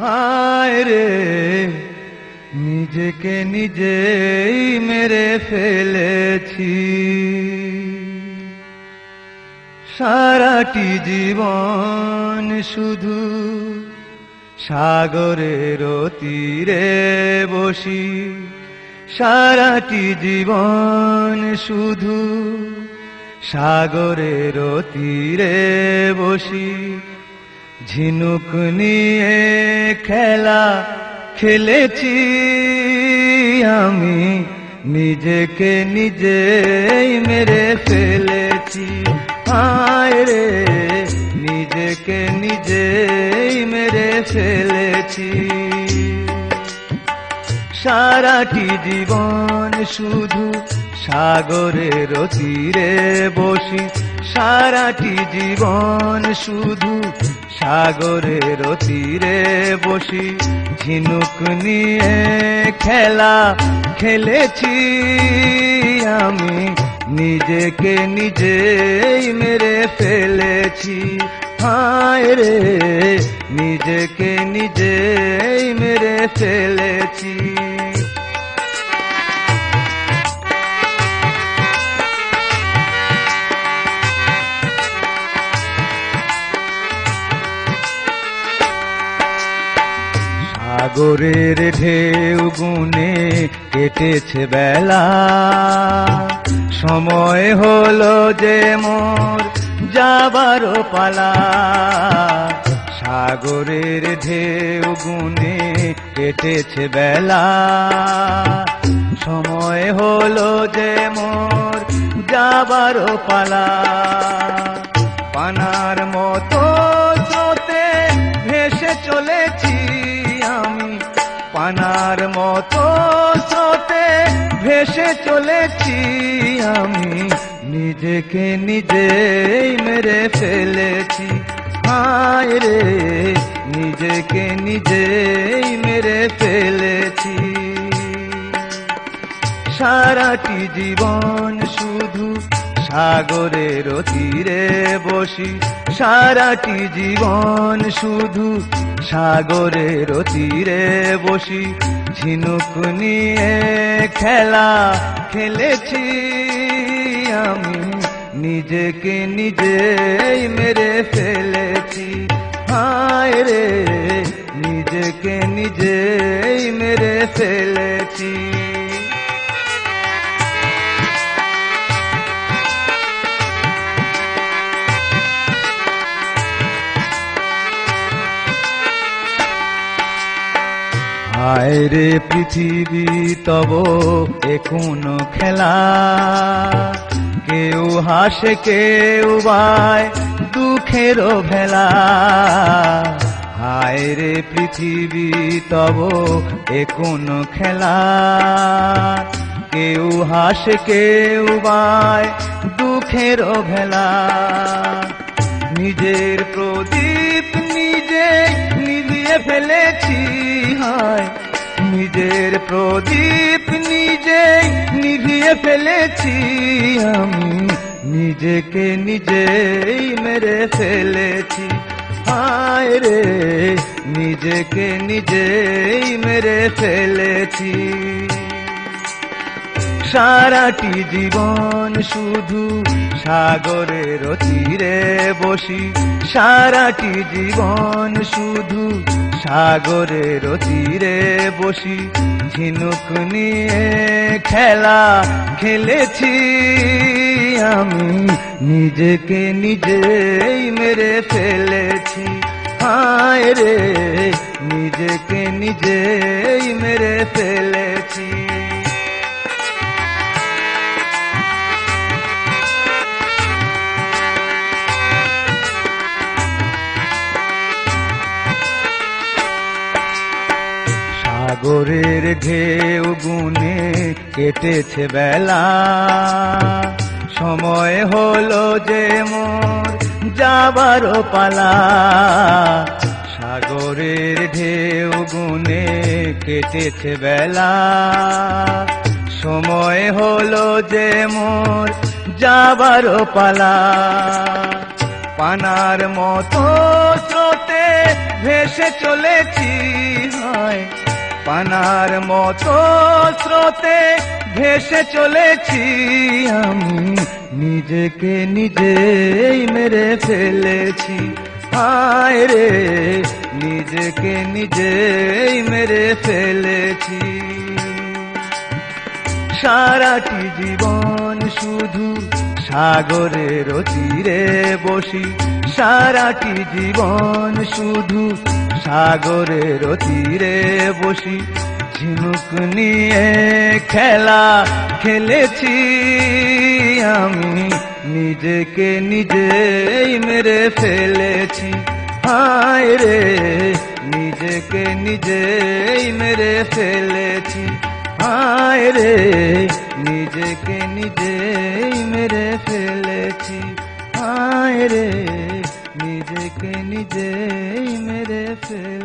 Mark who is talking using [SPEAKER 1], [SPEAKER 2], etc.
[SPEAKER 1] হায় রে নিজেকে নিজেই মেরে ফেলেছি। সারাটি জীবন শুধু সাগরের তীরে বসি, সারাটি জীবন শুধু সাগরের তীরে বসি। ঝিনুক নিয়ে খেলা খেলেছি আমি, নিজেকে নিজেই মেরে ফেলেছি। হায় রে নিজেকে নিজেই মেরে ফেলেছি। সারাটি জীবন শুধু সাগরের তীরে বসি, সারাটি জীবন শুধু সাগরের তীরে বসি। ঝিনুক নিয়ে খেলা খেলেছি আমি, নিজেকে নিজেই মেরে ফেলেছি। হায় রে নিজেকে নিজেই মেরে ফেলেছি। সাগরের ঢেউ গুনে কেটেছে বেলা, সময় হলো যে মোর যাবারও পালা। সাগরের ঢেউ গুনে কেটেছে বেলা, সময় হলো যে মোর যাবারও পালা। পানার মতো স্রোতে ভেসে চলেছি আমি, পানার মতো স্রোতে ভেসে চলেছি আমি, নিজেকে নিজেই মেরে ফেলেছি। হায় রে নিজেকে নিজেই মেরে ফেলেছি। সারাটি জীবন শুধু সাগরের তীরে বসি, সারাটি জীবন শুধু সাগরের তীরে বসি। ঝিনুক নিয়ে খেলা খেলেছি আমি, নিজেকে নিজেই মেরে ফেলেছি। হায় রে নিজেকে নিজেই মেরে ফেলেছি। হায় রে পৃথিবী তব এ কোন খেলা, কেউ হাসে কেউ বায় দুঃখের ভেলা। হায় রে পৃথিবী তব এ কোন খেলা, কেউ হাসে কেউ বায় দুঃখের ভেলা। নিজের প্রদীপ নিজে নিভিয়ে ফেলেছি, হায় নিজের প্রদীপ নিজে নিভিয়ে ফেলেছি আমি, নিজেকে নিজেই মেরে ফেলেছি। হায় রে নিজেকে নিজেই মেরে ফেলেছি। সারাটি জীবন শুধু সাগরের তীরে বসি, সারাটি জীবন শুধু সাগরের তীরে বসি। ঝিনুক নিয়ে খেলা খেলেছি আমি, নিজেকে নিজেই মেরে ফেলেছি। হায় রে নিজেকে নিজেই মেরে ফেলেছি। সাগরের ঢেউ গুনে কেটেছে বেলা, সময় হলো যে মোর যাবারও পালা। সাগরের ঢেউ গুনে কেটেছে বেলা, সময় হলো যে মোর যাবারও পালা। পানার মতো স্রোতে ভেসে চলেছি হয় পানার মতো স্রোতে ভেসে চলেছি আমি নিজেকে নিজেই মেরে ফেলেছি হায় রে নিজেকে নিজেই মেরে ফেলেছি সারাটি জীবন শুধু সাগরের তীরে বসি সারাটি জীবন শুধু সাগরের তীরে বসি ঝিনুক নিয়ে খেলা খেলেছি আমি নিজেকে নিজেই মেরে ফেলেছি হায় রে নিজেকে নিজেই মেরে ফেলেছি হায় রে নিজেকে নিজেই মেরে ফেলেছি হায় রে নিজেকে নিজেই মেরে ফেলেছি